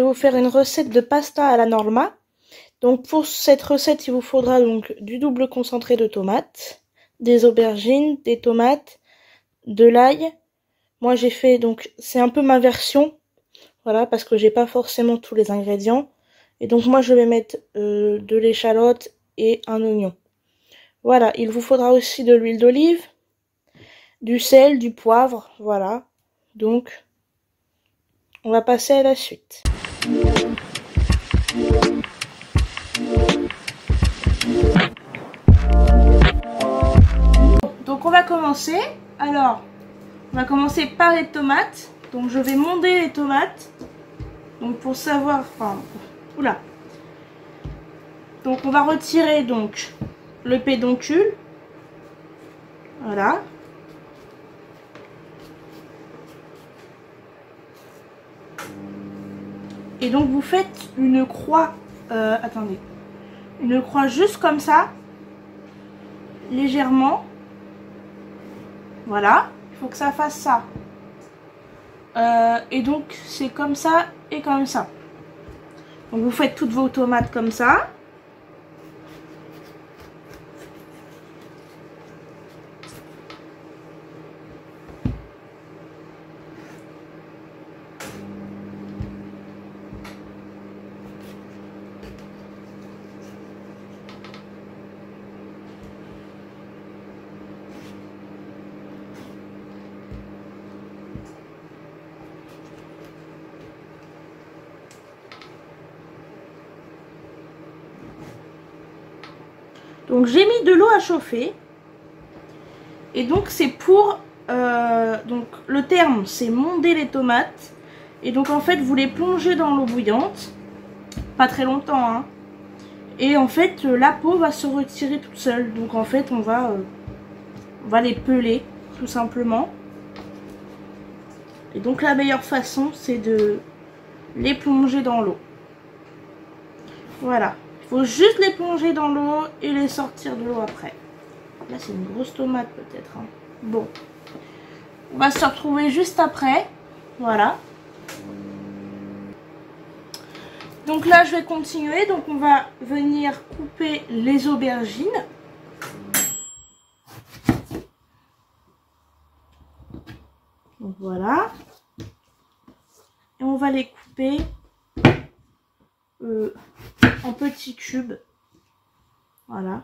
vous faire une recette de pasta à la norma. Donc pour cette recette, il vous faudra donc du double concentré de tomates, des aubergines, des tomates, de l'ail. Moi j'ai fait, donc c'est un peu ma version, voilà, parce que j'ai pas forcément tous les ingrédients. Et donc moi je vais mettre de l'échalote et un oignon. Voilà, il vous faudra aussi de l'huile d'olive, du sel, du poivre, voilà. Donc on va passer à la suite. Donc on va commencer. Alors, on va commencer par les tomates. Donc je vais monder les tomates. Donc pour savoir, enfin, oula. Donc on va retirer donc le pédoncule. Voilà. Et donc vous faites une croix, attendez, une croix juste comme ça, légèrement. Voilà, il faut que ça fasse ça. Et donc c'est comme ça et comme ça. Donc vous faites toutes vos tomates comme ça. Donc j'ai mis de l'eau à chauffer. Et donc c'est pour... donc le terme c'est monder les tomates. Et donc en fait vous les plongez dans l'eau bouillante. Pas très longtemps hein. Et en fait la peau va se retirer toute seule. Donc en fait on va les peler tout simplement. Et donc la meilleure façon c'est de les plonger dans l'eau. Voilà. Il faut juste les plonger dans l'eau et les sortir de l'eau après. Là c'est une grosse tomate peut-être. Hein. Bon. On va se retrouver juste après. Voilà. Donc là je vais continuer. Donc on va venir couper les aubergines. Donc voilà. Et on va les couper en petits cubes. Voilà.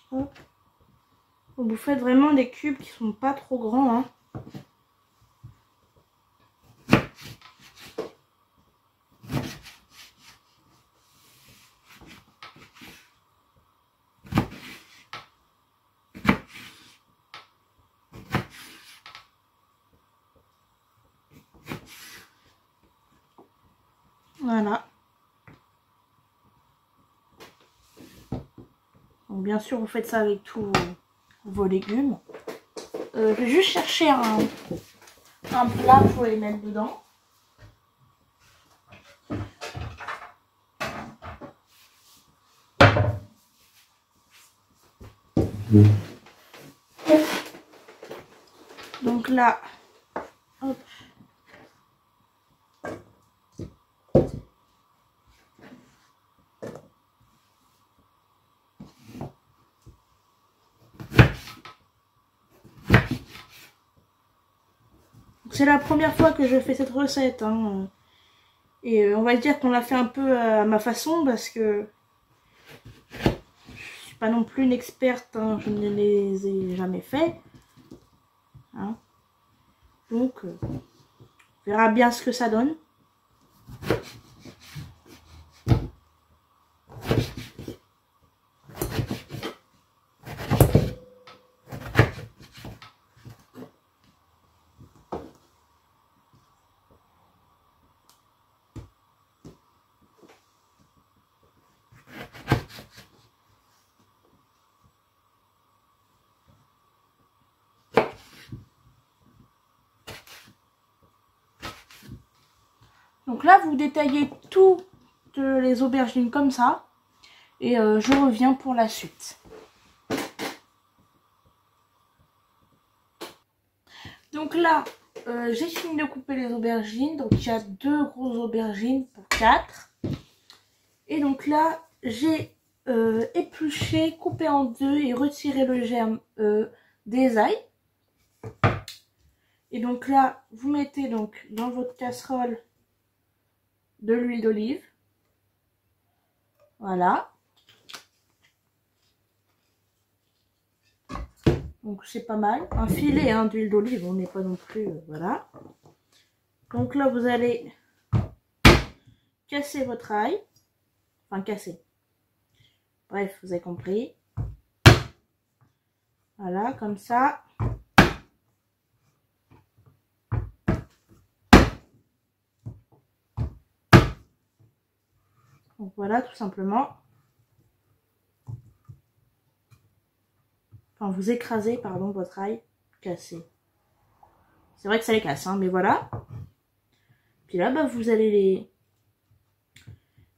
Hop. Vous faites vraiment des cubes qui sont pas trop grands. Hein. Voilà. Donc bien sûr vous faites ça avec tous vos légumes. Je vais juste chercher un plat pour les mettre dedans. Donc là, hop. C'est la première fois que je fais cette recette. Hein. Et on va dire qu'on l'a fait un peu à ma façon parce que je suis pas non plus une experte. Hein. Je ne les ai jamais fait. Hein. Donc, on verra bien ce que ça donne. Donc là, vous détaillez toutes les aubergines comme ça. Et je reviens pour la suite. Donc là, j'ai fini de couper les aubergines. Donc il y a 2 grosses aubergines pour 4. Et donc là, j'ai épluché, coupé en 2 et retiré le germe des ailes. Et donc là, vous mettez donc dans votre casserole de l'huile d'olive. Voilà. Donc c'est pas mal. Un filet hein, d'huile d'olive, on n'est pas non plus... voilà. Donc là, vous allez casser votre ail. Enfin, casser. Bref, vous avez compris. Voilà, comme ça. Donc voilà, tout simplement. Enfin, vous écrasez, pardon, votre ail cassé. C'est vrai que ça les casse, hein, mais voilà. Puis là, bah, vous allez les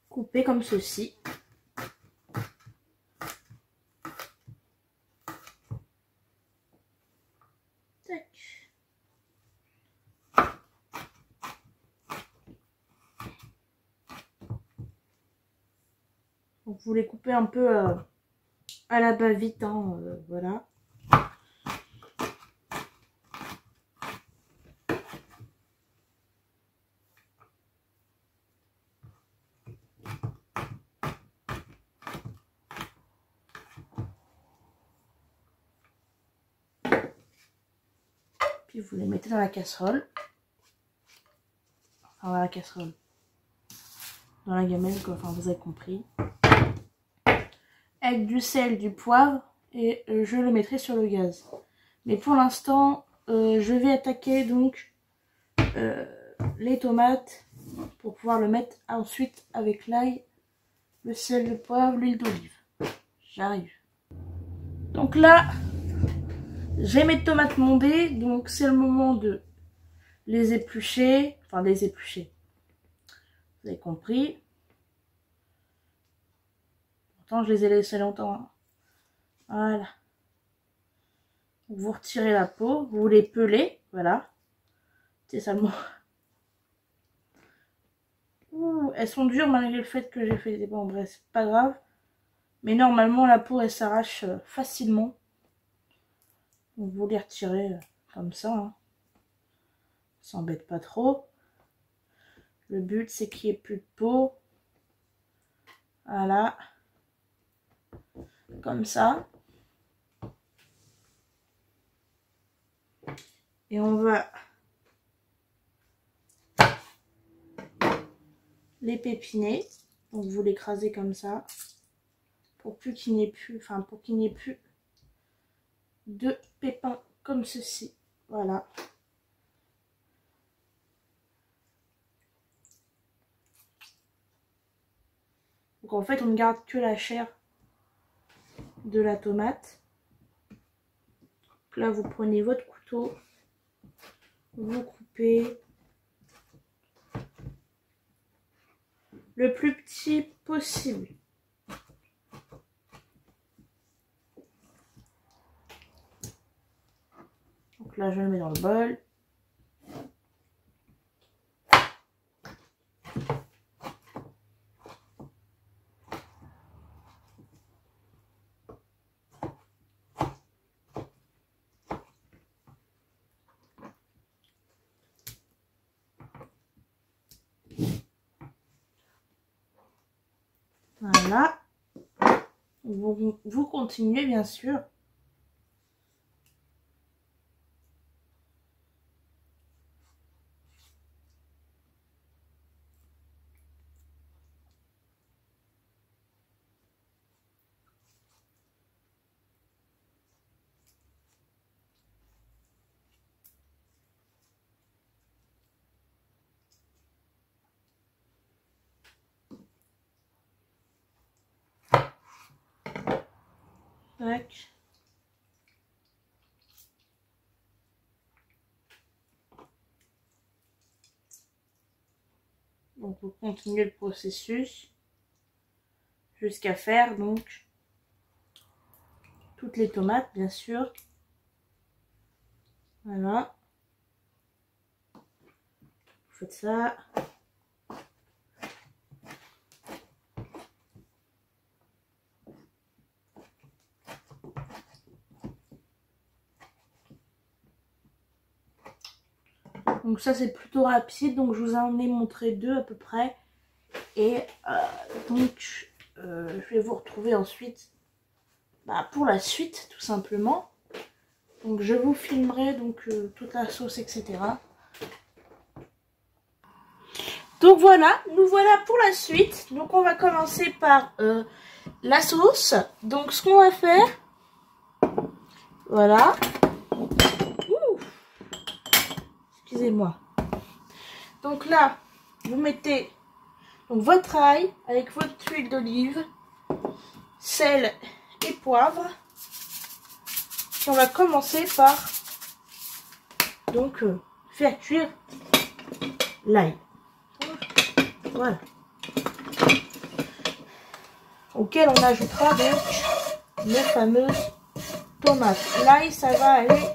couper comme ceci. Tac. Donc vous les coupez un peu à la va-vite, hein, voilà. Puis vous les mettez dans la casserole. Enfin, dans la casserole. Dans la gamelle, quoi. Enfin, vous avez compris. Avec du sel, du poivre. Et je le mettrai sur le gaz. Mais pour l'instant, je vais attaquer donc les tomates. Pour pouvoir le mettre ensuite avec l'ail, le sel, le poivre, l'huile d'olive. J'arrive. Donc là, j'ai mes tomates mondées. Donc c'est le moment de les éplucher. Enfin, les éplucher. Vous avez compris. Pourtant, je les ai laissés longtemps. Hein. Voilà. Vous retirez la peau. Vous les pelez. Voilà. C'est ça le mot. Ouh, elles sont dures malgré le fait que j'ai fait des... Bon, bref, c'est pas grave. Mais normalement, la peau, elle s'arrache facilement. Donc, vous les retirez comme ça. Hein. S'embête pas trop. Le but, c'est qu'il n'y ait plus de peau. Voilà. Comme ça. Et on va les pépiner. Donc, vous l'écrasez comme ça. Pour plus qu'il n'y ait plus... Enfin, pour qu'il n'y ait plus de pépins comme ceci. Voilà. Donc en fait on ne garde que la chair de la tomate. Donc là vous prenez votre couteau, vous coupez le plus petit possible. Donc là je le mets dans le bol. Voilà. Vous continuez bien sûr. Tac. Donc vous continuez le processus jusqu'à faire donc toutes les tomates, bien sûr. Voilà. Vous faites ça. Donc ça c'est plutôt rapide, donc je vous en ai montré 2 à peu près. Et donc je vais vous retrouver ensuite pour la suite tout simplement. Donc je vous filmerai donc toute la sauce, etc. Donc voilà, nous voilà pour la suite. Donc on va commencer par la sauce. Donc ce qu'on va faire, voilà. Excusez-moi. Donc là, vous mettez donc votre ail avec votre huile d'olive, sel et poivre. Et on va commencer par donc faire cuire l'ail. Voilà. Auquel on ajoutera donc les fameuses tomates. L'ail, ça va aller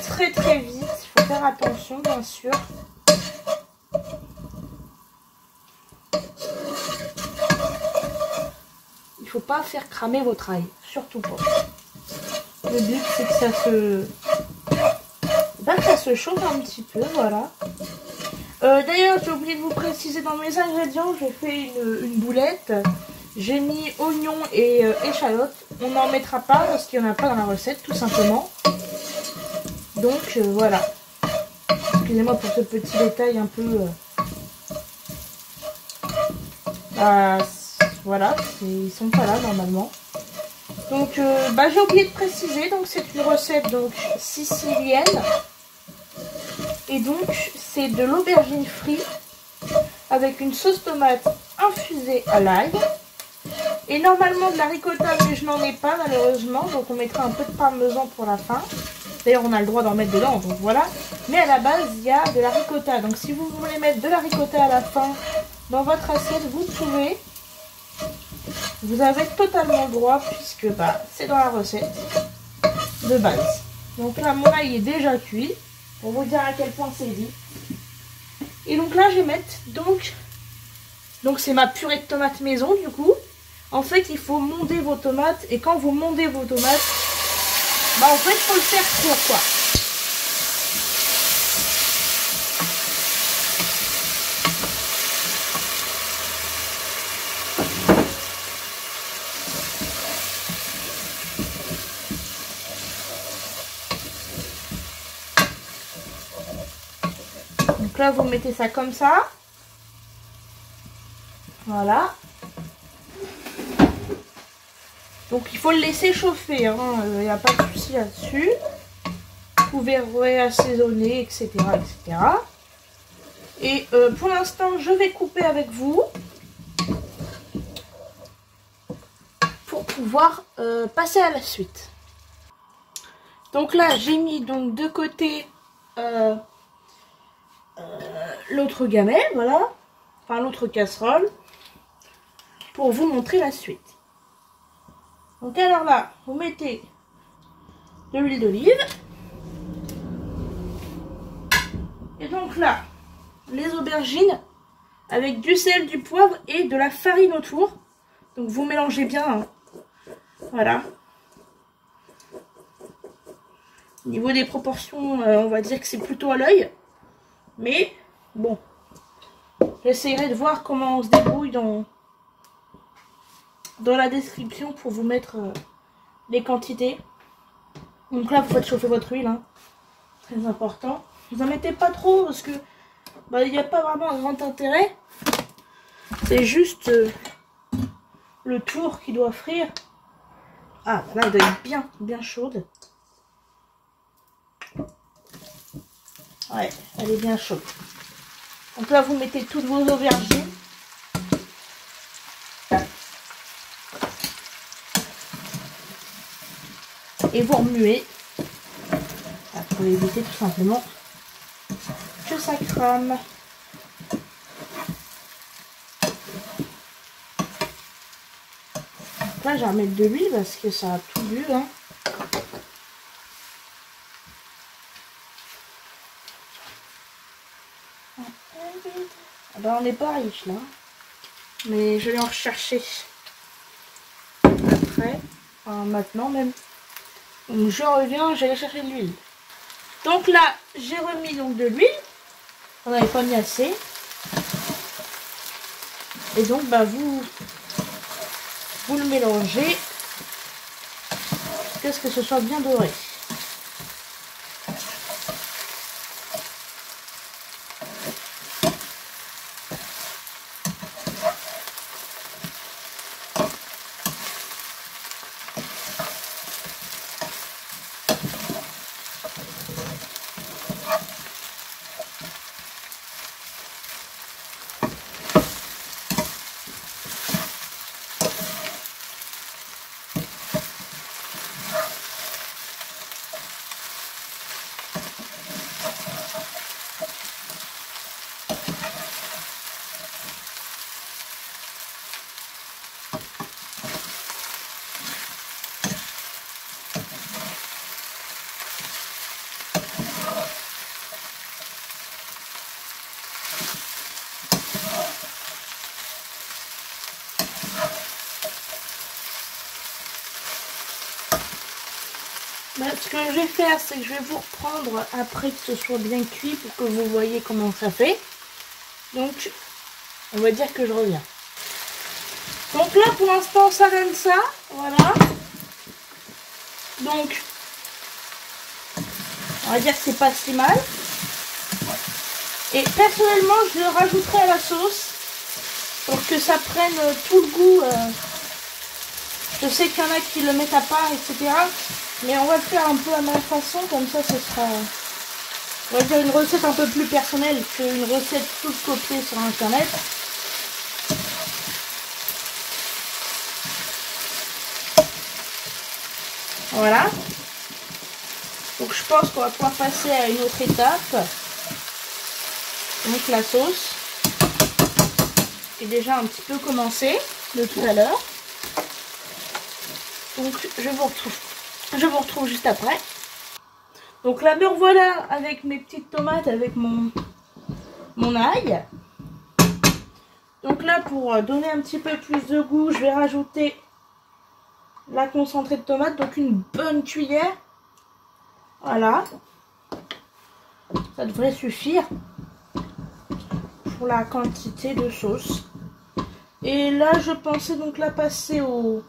très très vite. Il faut faire attention, bien sûr. Il faut pas faire cramer votre ail, surtout pas. Le but c'est que ça se chauffe un petit peu, voilà. D'ailleurs, j'ai oublié de vous préciser dans mes ingrédients, j'ai fait une boulette. J'ai mis oignons et échalotes. On n'en mettra pas parce qu'il n'y en a pas dans la recette, tout simplement. Donc voilà. Excusez-moi pour ce petit détail un peu. Voilà, ils sont pas là normalement. Donc j'ai oublié de préciser, donc c'est une recette donc sicilienne. Et donc c'est de l'aubergine frite avec une sauce tomate infusée à l'ail. Et normalement de la ricotta, mais je n'en ai pas malheureusement, donc on mettra un peu de parmesan pour la fin. D'ailleurs on a le droit d'en mettre dedans, donc voilà. Mais à la base il y a de la ricotta, donc si vous voulez mettre de la ricotta à la fin dans votre assiette, vous pouvez. Vous avez totalement le droit puisque c'est dans la recette de base. Donc là mon ail est déjà cuit, pour vous dire à quel point c'est vite. Et donc là je vais mettre donc c'est ma purée de tomates maison du coup. En fait il faut monder vos tomates et quand vous mondez vos tomates, en fait il faut le faire cuire quoi. Donc là vous mettez ça comme ça. Voilà. Donc il faut le laisser chauffer, il n'y a pas de souci là-dessus. Vous pouvez réassaisonner, etc. etc. Et pour l'instant, je vais couper avec vous pour pouvoir passer à la suite. Donc là, j'ai mis donc de côté l'autre gamelle, voilà, enfin l'autre casserole, pour vous montrer la suite. Donc alors là, vous mettez de l'huile d'olive. Et donc là, les aubergines avec du sel, du poivre et de la farine autour. Donc vous mélangez bien. Hein. Voilà. Au niveau des proportions, on va dire que c'est plutôt à l'œil. Mais bon, j'essaierai de voir comment on se débrouille dans la description pour vous mettre les quantités. Donc là, vous faites chauffer votre huile. Hein. Très important. Vous en mettez pas trop parce que il n'y a pas vraiment un grand intérêt. C'est juste le tour qui doit frire. Ah, là, elle doit être bien chaude. Ouais, elle est bien chaude. Donc là, vous mettez toutes vos aubergines. et vous remuez pour éviter tout simplement que ça crame. Là, je vais remettre de l'huile parce que ça a tout bu. Hein. Ah ben, on n'est pas riche là. Mais je vais en rechercher après. Enfin, maintenant même. Donc je reviens, j'allais chercher de l'huile. Donc là, j'ai remis donc de l'huile. On n'avait pas mis assez. Et donc bah vous le mélangez jusqu'à ce que ce soit bien doré. Ce que je vais faire, c'est que je vais vous reprendre après que ce soit bien cuit pour que vous voyez comment ça fait. Donc, on va dire que je reviens. Donc là, pour l'instant, ça donne ça. Voilà. Donc, on va dire que c'est pas si mal. Et personnellement, je le rajouterai à la sauce pour que ça prenne tout le goût. Je sais qu'il y en a qui le mettent à part, etc. Mais on va le faire un peu à ma façon, comme ça ce sera, on va dire, une recette un peu plus personnelle qu'une recette toute copiée sur internet. Voilà. Donc je pense qu'on va pouvoir passer à une autre étape. Donc la sauce est déjà un petit peu commencée de tout à l'heure. Donc je vous retrouve juste après. Donc là me revoilà avec mes petites tomates, avec mon ail. Donc là, pour donner un petit peu plus de goût, je vais rajouter la concentrée de tomate, donc une bonne cuillère. Voilà. Ça devrait suffire pour la quantité de sauce. Et là, je pensais donc la passer au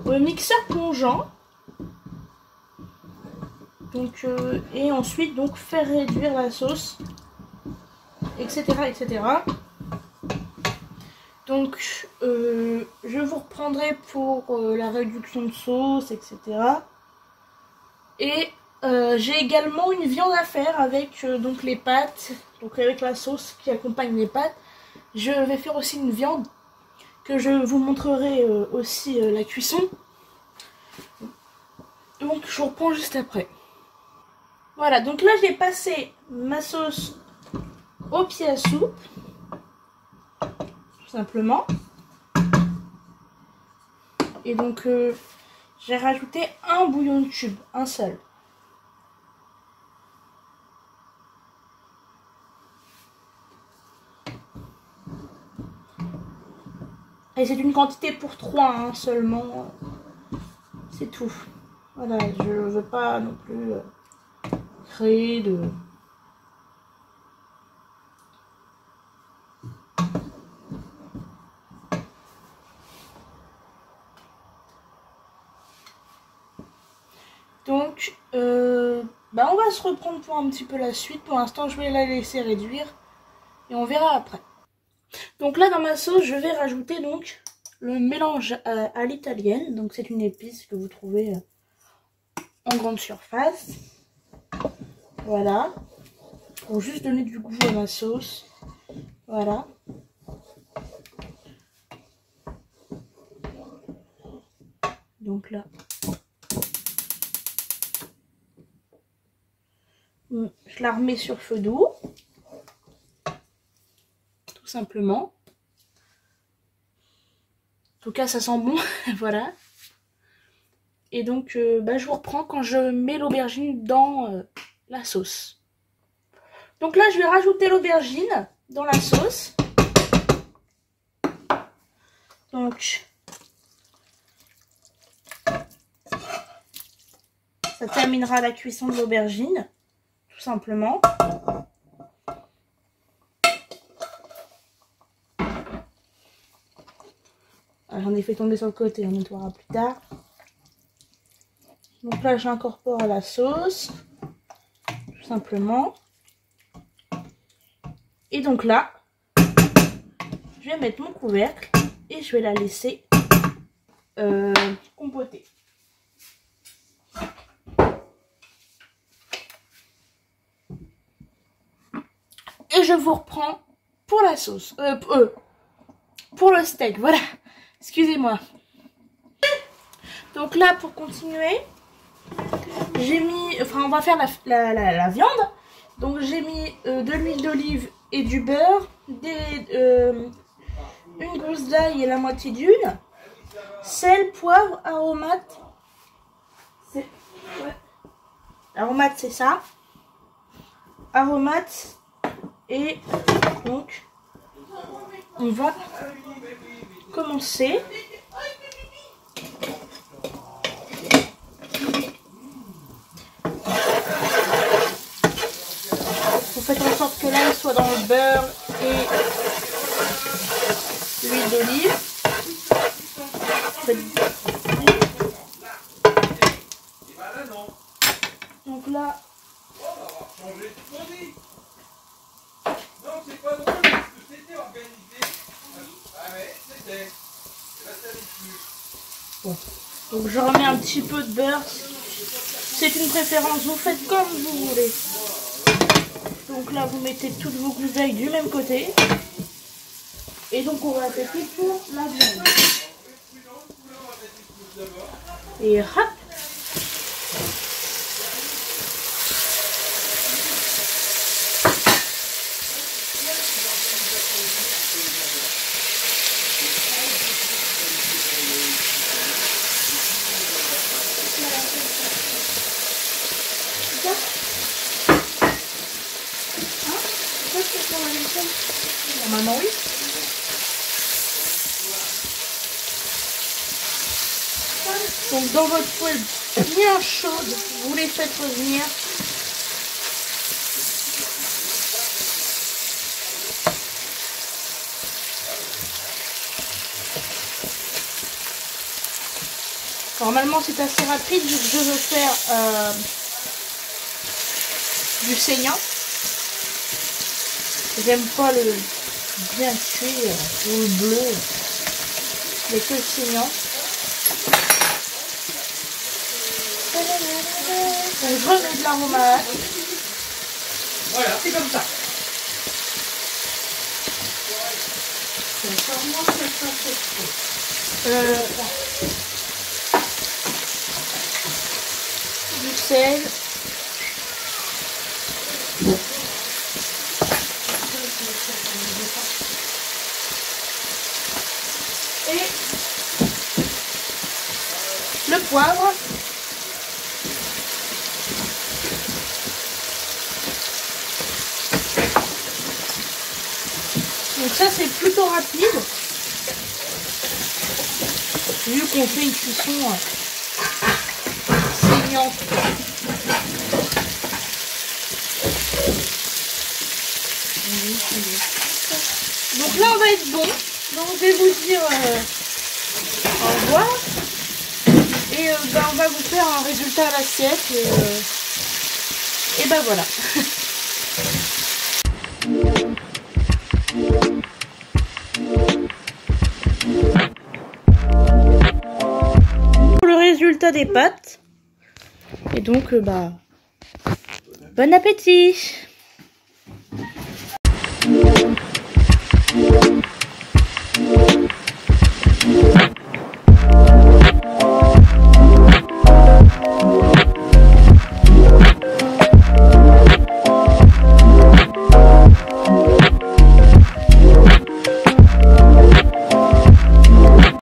mixeur plongeant. Donc, et ensuite donc faire réduire la sauce, etc. etc. Donc je vous reprendrai pour la réduction de sauce, etc. Et j'ai également une viande à faire avec donc les pâtes, donc avec la sauce qui accompagne les pâtes. Je vais faire aussi une viande que je vous montrerai aussi la cuisson. Donc je vous reprends juste après. Voilà, donc là j'ai passé ma sauce au pied à soupe, tout simplement. Et donc j'ai rajouté un bouillon de tube, un seul. Et c'est une quantité pour 3 hein, seulement. C'est tout. Voilà, je ne veux pas non plus créer de... Donc, on va se reprendre pour un petit peu la suite. Pour l'instant, je vais la laisser réduire et on verra après. Donc là, dans ma sauce, je vais rajouter donc le mélange à l'italienne. Donc c'est une épice que vous trouvez en grande surface. Voilà. Pour juste donner du goût à ma sauce. Voilà. Donc là, Je la remets sur feu doux. Tout simplement. En tout cas, ça sent bon. Voilà. Et donc, je vous reprends quand je mets l'aubergine dans la sauce. Donc là, je vais rajouter l'aubergine dans la sauce. Donc, ça terminera la cuisson de l'aubergine, tout simplement. J'en ai fait tomber sur le côté, on nettoiera plus tard. Donc là, j'incorpore la sauce, tout simplement. Et donc là, je vais mettre mon couvercle et je vais la laisser compoter. Et je vous reprends pour la sauce, pour le steak, voilà. Excusez-moi. Donc là, pour continuer, j'ai mis, on va faire la viande. Donc j'ai mis de l'huile d'olive et du beurre, une gousse d'ail et la moitié d'une, sel, poivre, aromate. Ouais. Aromate, c'est ça. Aromate. Et donc, on va commencer. Vous faites en sorte que l'ail soit dans le beurre et l'huile d'olive. Donc là, bon. Donc je remets un petit peu de beurre. C'est une préférence, vous faites comme vous voulez. Donc là, vous mettez toutes vos gousses d'ail du même côté. Et donc on va attaquer pour la viande. Et hop. Normalement oui. Donc dans votre poêle bien chaude, vous les faites revenir. Normalement c'est assez rapide vu que je veux faire du saignant. J'aime pas le bien cuit ou le bleu, mais que le saignant. Donc je remets de l'aromate. Voilà, c'est comme ça. Du sel. Et le poivre. Donc ça c'est plutôt rapide. Vu qu'on fait une cuisson saignante. Donc là on va être bon. Donc je vais vous dire au revoir. Et on va vous faire un résultat à l'assiette. Et ben voilà. Le résultat des pâtes. Et donc bon appétit.